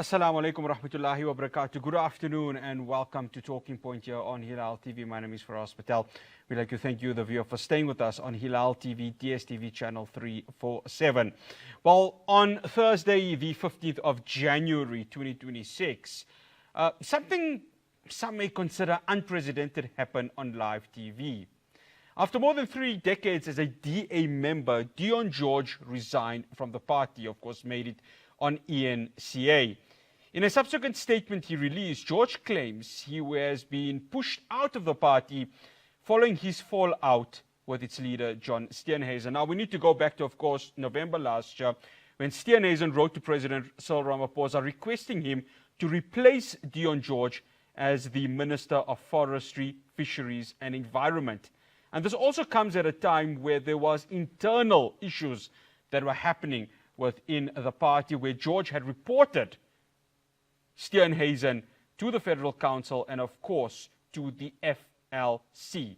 Assalamu alaikum rahmatullahi wa barakatuh. Good afternoon and welcome to Talking Point here on Hilaal TV. My name is Faraz Patel. We'd like to thank you, the viewer, for staying with us on Hilaal TV, DSTV channel 347. Well, on Thursday, the 15th of January 2026, something some may consider unprecedented happened on live TV. After more than 3 decades as a DA member, Dion George resigned from the party, of course, made it on ENCA. In a subsequent statement he released, George claims he has been pushed out of the party following his fallout with its leader, John Steenhuisen. Now, we need to go back to, of course, November last year, when Steenhuisen wrote to President Cyril Ramaphosa requesting him to replace Dion George as the Minister of Forestry, Fisheries and Environment. And this also comes at a time where there was internal issues that were happening within the party, where George had reported Steenhuisen to the Federal Council and, of course, to the FLC.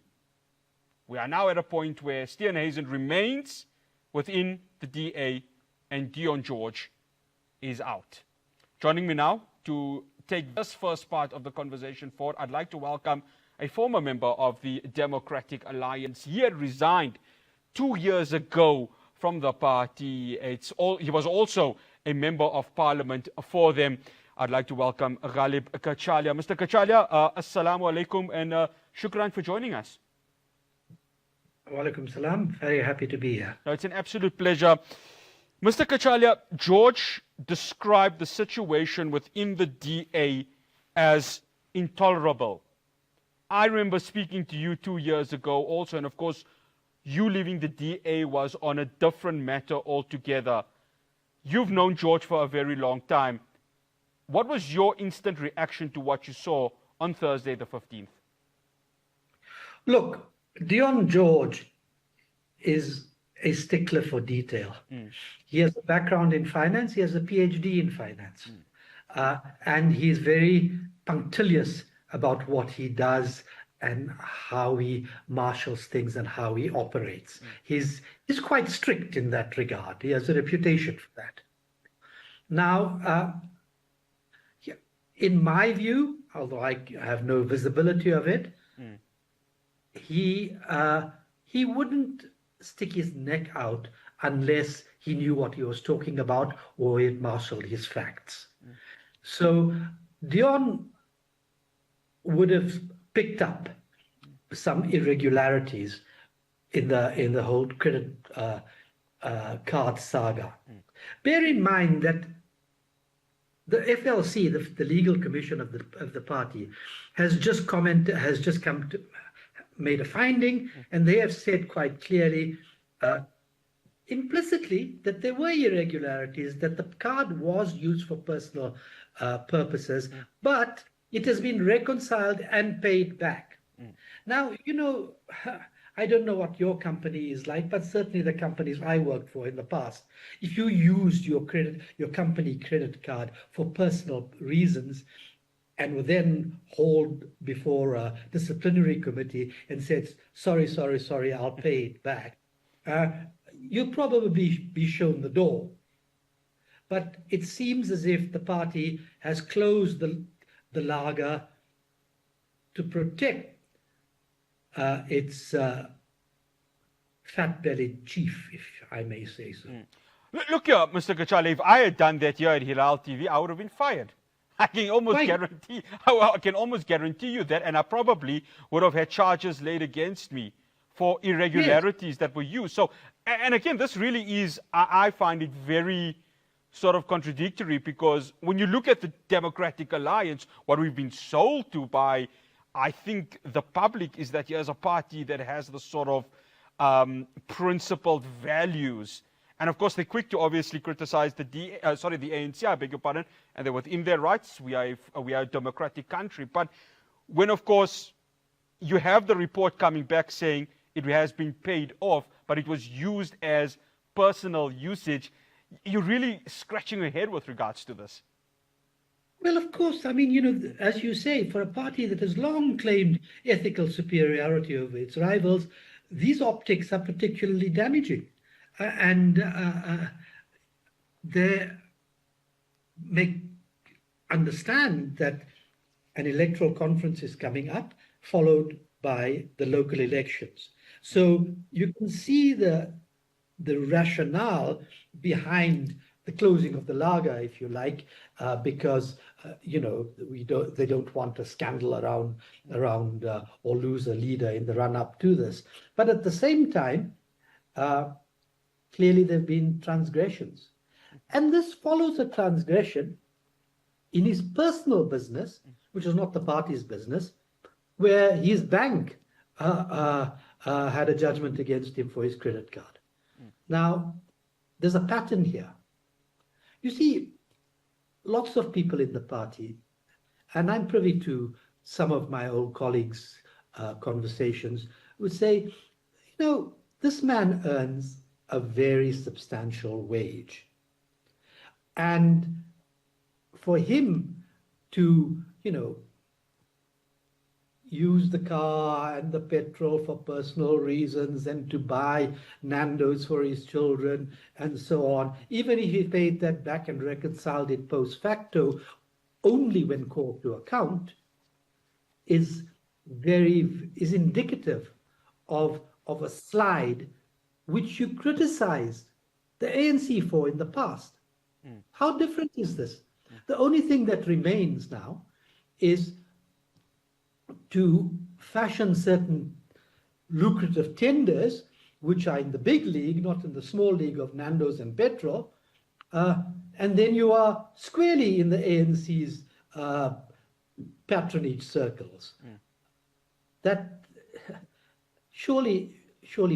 We are now at a point where Steenhuisen remains within the DA and Dion George is out. Joining me now to take this first part of the conversation forward, I'd like to welcome a former member of the Democratic Alliance. He had resigned 2 years ago from the party. He was also a member of parliament for them. I'd like to welcome Ghaleb Cachalia. Mr. Cachalia, assalamu alaikum and shukran for joining us. Wa alaikum salam. Very happy to be here. No, it's an absolute pleasure. Mr. Cachalia, George described the situation within the DA as intolerable. I remember speaking to you 2 years ago also, and of course, you leaving the DA was on a different matter altogether. You've known George for a very long time. What was your instant reaction to what you saw on Thursday the 15th? Look, Dion George is a stickler for detail. He has a background in finance. He has a PhD in finance. And he's very punctilious about what he does and how he marshals things and how he operates. He's quite strict in that regard. He has a reputation for that. Now, in my view, although I have no visibility of it, he wouldn't stick his neck out unless he knew what he was talking about or he had marshaled his facts. So Dion would have picked up some irregularities in the whole credit card saga. Bear in mind that the FLC, the legal commission of the party, has just made a finding, and they have said quite clearly, implicitly, that there were irregularities, that the card was used for personal purposes, but it has been reconciled and paid back. Now, I don't know what your company is like, but certainly the companies I worked for in the past, if you used your company credit card for personal reasons and were then hauled before a disciplinary committee and said, sorry, I'll pay it back, you'll probably be shown the door. But it seems as if the party has closed the lager to protect its fat-bellied chief, if I may say so. Look here, Mr. Cachalia, if I had done that here at Hilaal TV, I would have been fired. I can almost guarantee you that, and I probably would have had charges laid against me for irregularities that were used. So, and again, this really is, I find it very sort of contradictory, because when you look at the Democratic Alliance, what we've been sold to by, I think, the public is that here's a party that has the sort of principled values. And of course, they're quick to obviously criticize the ANC, I beg your pardon, and they're within their rights. We are a democratic country. But when, of course, you have the report coming back saying it has been paid off, but it was used as personal usage, you're really scratching your head with regards to this. Well, of course, I mean, as you say, for a party that has long claimed ethical superiority over its rivals, these optics are particularly damaging. And they make understand that an electoral conference is coming up, followed by the local elections. So you can see the rationale behind the closing of the lager, if you like, because they don't want a scandal around or lose a leader in the run up to this. But at the same time, clearly there have been transgressions, and this follows a transgression in his personal business, which is not the party's business, where his bank had a judgment against him for his credit card. Now, there's a pattern here. You see, lots of people in the party, and I'm privy to some of my old colleagues' conversations, would say, this man earns a very substantial wage. And for him to, use the car and the petrol for personal reasons and to buy Nando's for his children and so on, even if he paid that back and reconciled it post facto, only when called to account, is indicative of a slide which you criticized the ANC for in the past. How different is this? The only thing that remains now is to fashion certain lucrative tenders, which are in the big league, not in the small league of Nando's and petrol, and then you are squarely in the ANC's patronage circles. That surely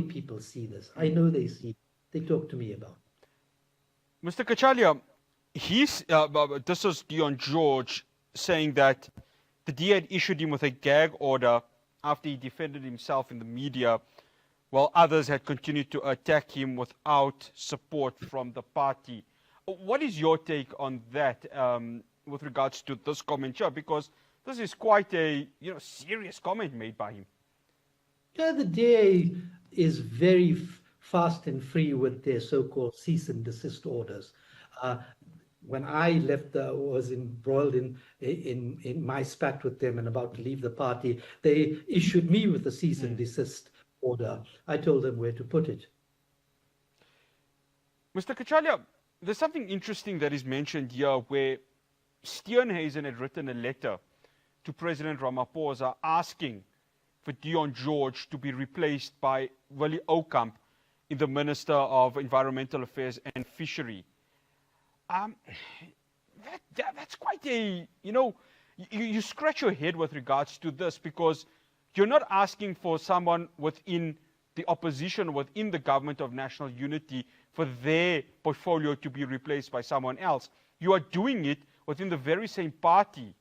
people see this. I know they see. They talk to me about. Mr. Cachalia, this is Dion George saying that the DA had issued him with a gag order after he defended himself in the media, while others had continued to attack him without support from the party. What is your take on that with regards to this comment here? Because this is quite a serious comment made by him. Yeah, the DA is very fast and free with their so-called cease and desist orders. When I left, was embroiled in my spat with them and about to leave the party, they issued me with a cease and desist order. I told them where to put it. Mr. Cachalia, there's something interesting that is mentioned here where Steenhuisen had written a letter to President Ramaphosa asking for Dion George to be replaced by Willie Oukamp in the Minister of Environmental Affairs and Fishery. That's quite a, you scratch your head with regards to this, because you're not asking for someone within the opposition, within the government of national unity, for their portfolio to be replaced by someone else. You are doing it within the very same party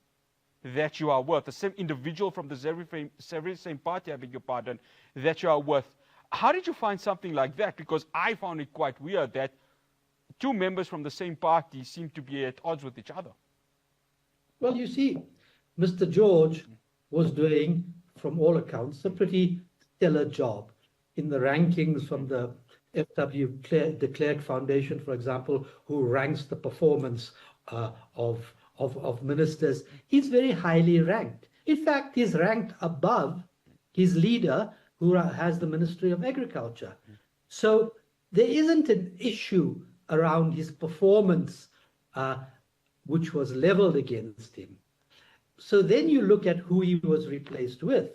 that you are with, the same individual from the very same party, I beg your pardon, that you are with. How did you find something like that? Because I found it quite weird that two members from the same party seem to be at odds with each other. Well, you see, Mr. George was doing, from all accounts, a pretty stellar job in the rankings from the F.W. de Klerk Foundation, for example, who ranks the performance of ministers. He's very highly ranked. In fact, he's ranked above his leader, who has the Ministry of Agriculture. So there isn't an issue around his performance which was leveled against him. So then you look at who he was replaced with.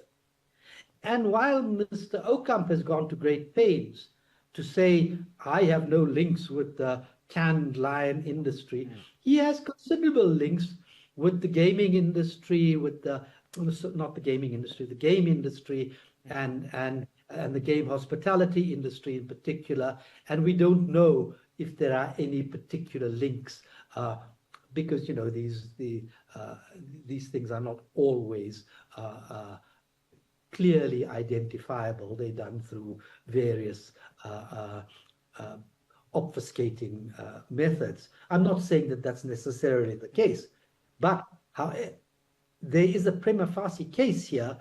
And while Mr. Oukamp has gone to great pains to say, I have no links with the canned lion industry, he has considerable links with the gaming industry, with the, not the gaming industry, the game industry, and the game hospitality industry in particular. And we don't know if there are any particular links, because these things are not always clearly identifiable. They're done through various obfuscating methods. I'm not saying that that's necessarily the case, but there is a prima facie case here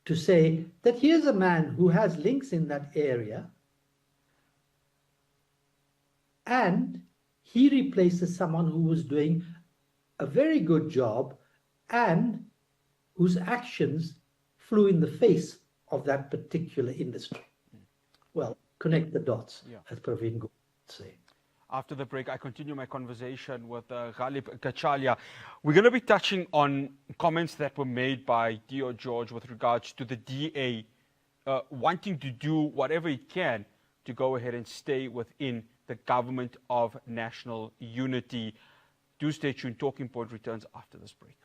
to say that here's a man who has links in that area, and he replaces someone who was doing a very good job and whose actions flew in the face of that particular industry. Well, connect the dots, as Praveen would say. After the break, I continue my conversation with Ghaleb Cachalia. We're going to be touching on comments that were made by Dion George with regards to the DA wanting to do whatever it can to go ahead and stay within the government of national unity. Do stay tuned. Talking Point returns after this break.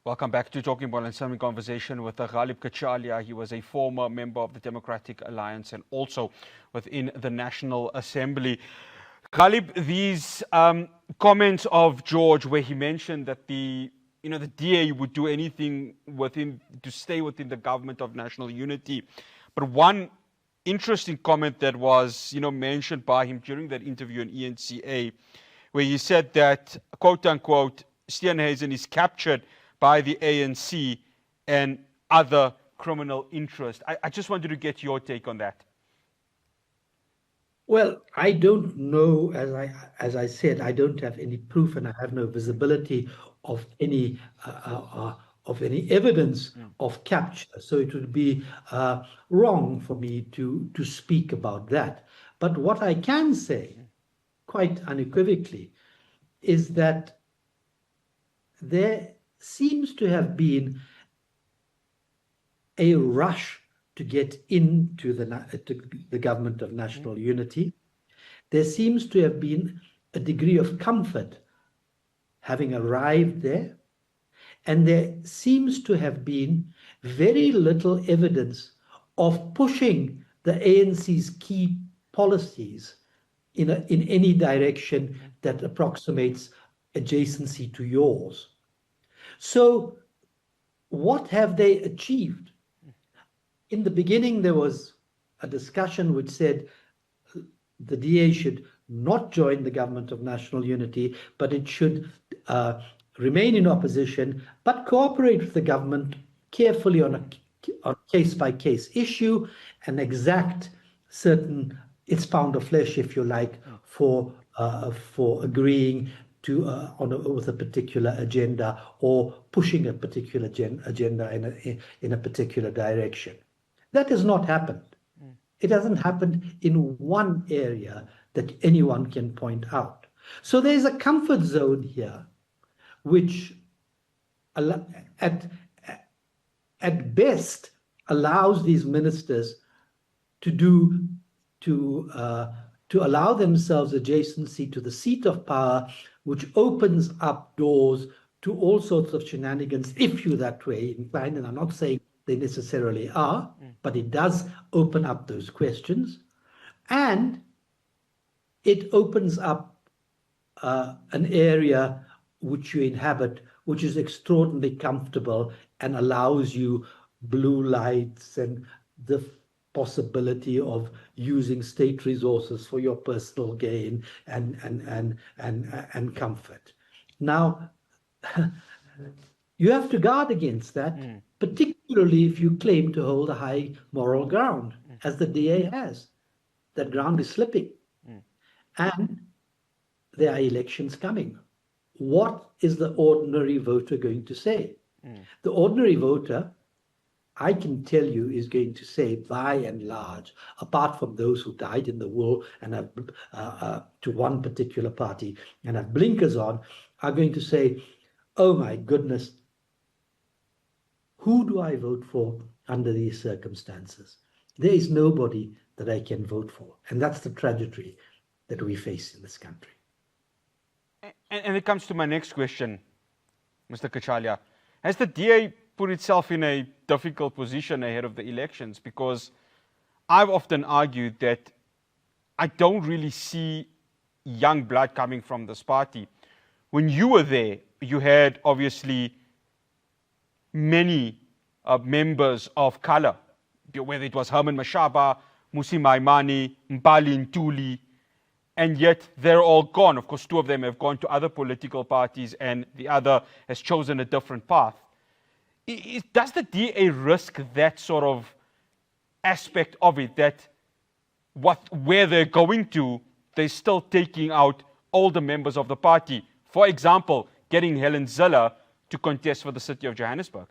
Welcome back to Talking Point and Summary Conversation with Ghaleb Cachalia. He was a former member of the Democratic Alliance and also within the National Assembly. Ghaleb, these comments of George where he mentioned that the DA would do anything to stay within the government of national unity. But one interesting comment that was mentioned by him during that interview on ENCA, where he said that, quote unquote, Steenhuisen is captured by the ANC and other criminal interests. I just wanted to get your take on that. Well, I don't know, as I said, I don't have any proof and I have no visibility of any evidence of capture. So it would be wrong for me to speak about that. But what I can say, quite unequivocally, is that there seems to have been a rush to get into the government of national unity. There seems to have been a degree of comfort having arrived there, and there seems to have been very little evidence of pushing the ANC's key policies in any direction that approximates adjacency to yours. So what have they achieved? In the beginning, there was a discussion which said the DA should not join the government of national unity, but it should remain in opposition, but cooperate with the government carefully on a case-by-case issue and exact certain its pound of flesh, if you like, for agreeing to with a particular agenda or pushing a particular agenda in a particular direction. That has not happened. It hasn't happened in one area that anyone can point out. So there's a comfort zone here, which at best allows these ministers to allow themselves adjacency to the seat of power, which opens up doors to all sorts of shenanigans, if you're that way inclined, and I'm not saying they necessarily are, but it does open up those questions. And it opens up an area which you inhabit, which is extraordinarily comfortable and allows you blue lights and the possibility of using state resources for your personal gain and comfort. Now, you have to guard against that, particularly if you claim to hold a high moral ground, as the DA has. That ground is slipping. And there are elections coming. What is the ordinary voter going to say? The ordinary voter, I can tell you, is going to say, by and large, apart from those who died in the war and have to one particular party and have blinkers on, are going to say, oh my goodness, who do I vote for under these circumstances? There is nobody that I can vote for. And that's the tragedy that we face in this country. And it comes to my next question, Mr. Cachalia. Has the DA put itself in a difficult position ahead of the elections? Because I've often argued that I don't really see young blood coming from this party. When you were there, you had obviously many members of color, whether it was Herman Mashaba, Musi Maimane, Mpali Ntuli, and yet they're all gone. Of course, two of them have gone to other political parties and the other has chosen a different path. Does the DA risk that sort of aspect of it, that where they're going to, they're still taking out all the members of the party? For example, getting Helen Zille to contest for the city of Johannesburg.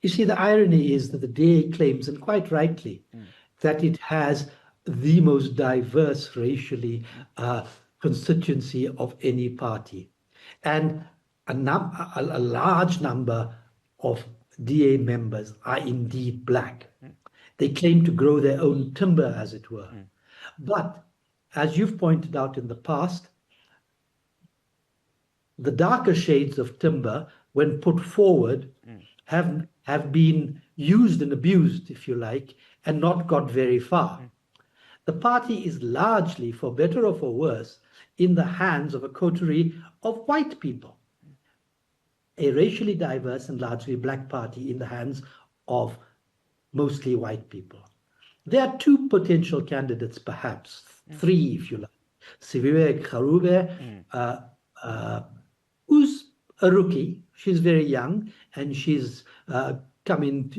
You see, the irony is that the DA claims, and quite rightly, that it has the most diverse racially constituency of any party. And a large number of DA members are indeed black. They claim to grow their own timber, as it were. But as you've pointed out in the past, the darker shades of timber, when put forward, have been used and abused, if you like, and not got very far. The party is largely, for better or for worse, in the hands of a coterie of white people. A racially diverse and largely black party in the hands of mostly white people. There are two potential candidates, perhaps, three, if you like. Siviwe Kharube, who's a rookie. She's very young, and she's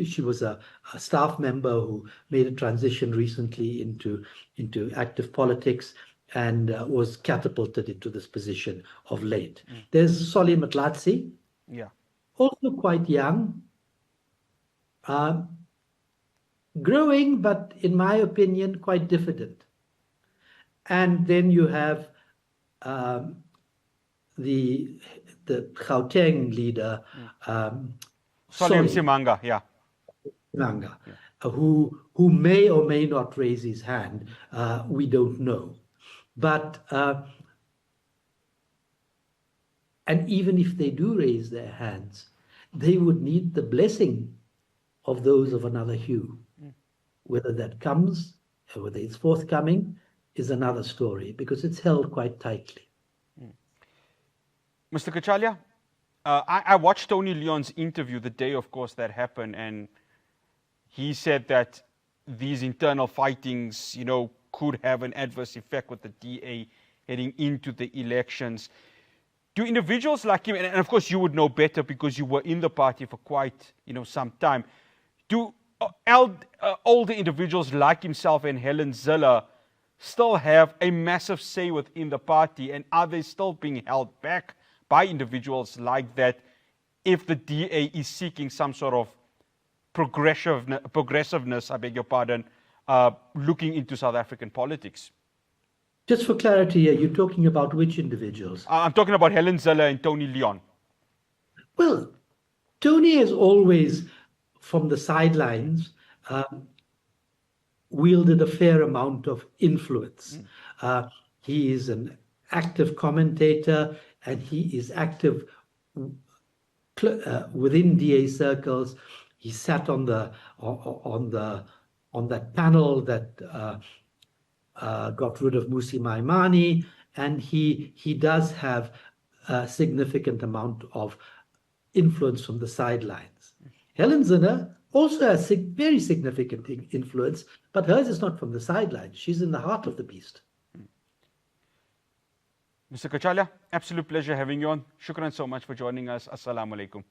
she was a staff member who made a transition recently into active politics and was catapulted into this position of late. There's Solly Matlatsi, also quite young, growing, but in my opinion, quite diffident. And then you have the Gauteng leader, Solly Msimanga, Msimanga, who may or may not raise his hand. We don't know. But and even if they do raise their hands, they would need the blessing of those of another hue. Whether that comes, or whether it's forthcoming, is another story, because it's held quite tightly. Mr. Cachalia, I watched Tony Leon's interview the day, of course, that happened, and he said that these internal fightings, could have an adverse effect with the DA heading into the elections. Do individuals like him, and of course you would know better because you were in the party for quite, some time, do older individuals like himself and Helen Zille still have a massive say within the party, and are they still being held back by individuals like that if the DA is seeking some sort of progressiveness, I beg your pardon, looking into South African politics? Just for clarity, you're talking about which individuals? I'm talking about Helen Zille and Tony Leon. Well, Tony has always, from the sidelines, wielded a fair amount of influence. He is an active commentator, and he is active within DA circles. He sat on that panel that got rid of Musi Maimane, and he does have a significant amount of influence from the sidelines. Helen Zille also has very significant influence, but hers is not from the sidelines. She's in the heart of the beast. Mr. Cachalia, absolute pleasure having you on. Shukran so much for joining us. Assalamu alaikum.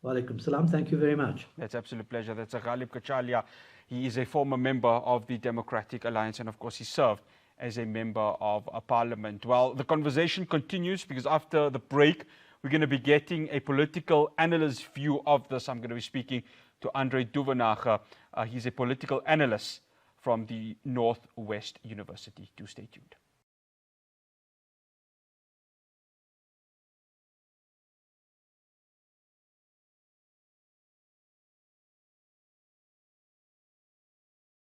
Wa alaikum salam. Thank you very much. That's absolute pleasure. That's Ghaleb Cachalia. He is a former member of the Democratic Alliance, and of course he served as a member of parliament. Well, the conversation continues, because after the break, we're going to be getting a political analyst's view of this. I'm going to be speaking to Andre Duvenage. He's a political analyst from the Northwest University. Do stay tuned.